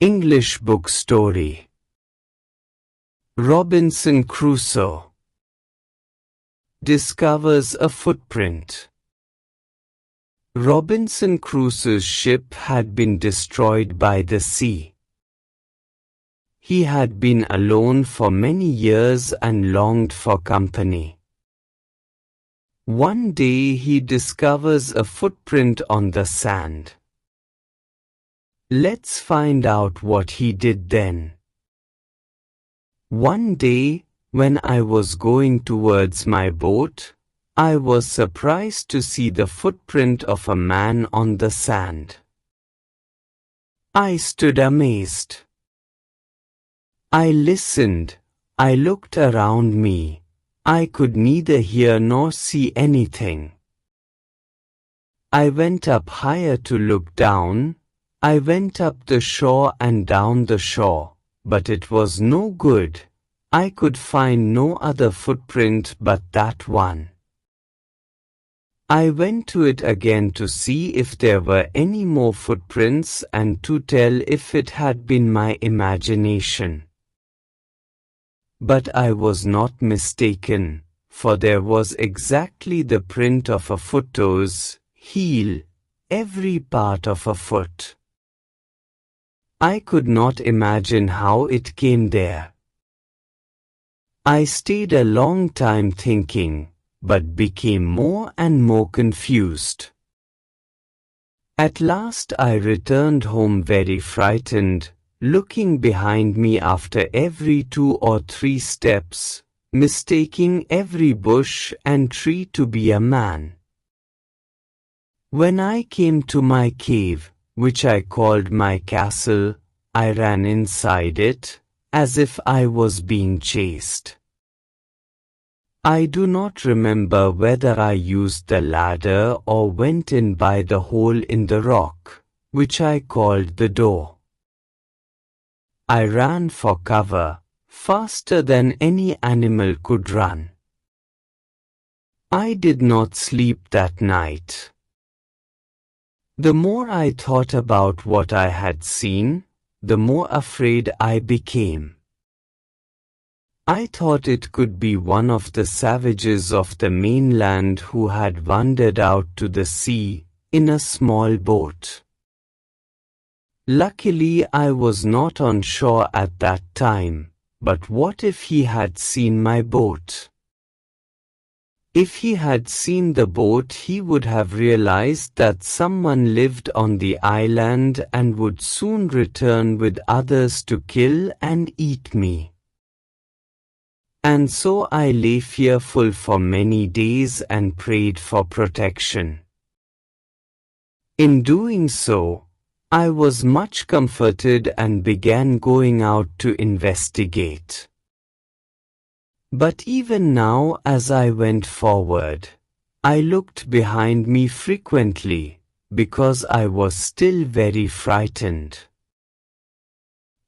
English book story. Robinson Crusoe discovers a footprint. Robinson Crusoe's ship had been destroyed by the sea. He had been alone for many years and longed for company. One day he discovers a footprint on the sand. Let's find out what he did then. One day, when I was going towards my boat, I was surprised to see the footprint of a man on the sand. I stood amazed. I listened, I looked around me. I could neither hear nor see anything. I went up higher to look down. I went up the shore and down the shore, but it was no good. I could find no other footprint but that one. I went to it again to see if there were any more footprints and to tell if it had been my imagination. But I was not mistaken, for there was exactly the print of a foot, toes, heel, every part of a foot. I could not imagine how it came there. I stayed a long time thinking, but became more and more confused. At last I returned home very frightened, looking behind me after every 2 or 3 steps, mistaking every bush and tree to be a man. When I came to my cave, which I called my castle, I ran inside it, as if I was being chased. I do not remember whether I used the ladder or went in by the hole in the rock, which I called the door. I ran for cover, faster than any animal could run. I did not sleep that night. The more I thought about what I had seen, the more afraid I became. I thought it could be one of the savages of the mainland who had wandered out to the sea in a small boat. Luckily, I was not on shore at that time, but what if he had seen my boat? If he had seen the boat, he would have realized that someone lived on the island and would soon return with others to kill and eat me. And so I lay fearful for many days and prayed for protection. In doing so, I was much comforted and began going out to investigate. But even now, as I went forward, I looked behind me frequently, because I was still very frightened.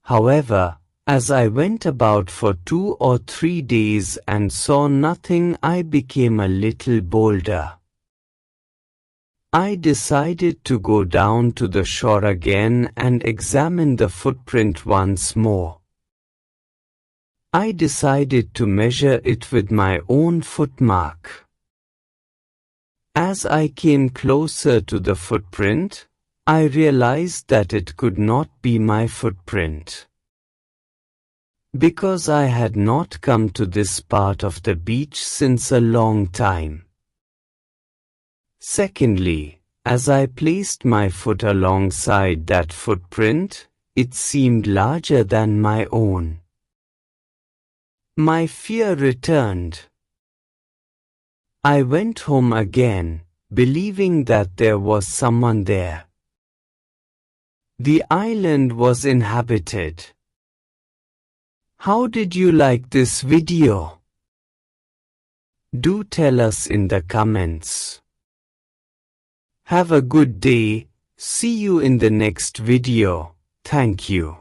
However, as I went about for 2 or 3 days and saw nothing, I became a little bolder. I decided to go down to the shore again and examine the footprint once more. I decided to measure it with my own footmark. As I came closer to the footprint, I realized that it could not be my footprint. Because I had not come to this part of the beach since a long time. Secondly, as I placed my foot alongside that footprint, it seemed larger than my own. My fear returned. I went home again, believing that there was someone there. The island was inhabited. How did you like this video? Do tell us in the comments. Have a good day. See you in the next video. Thank you.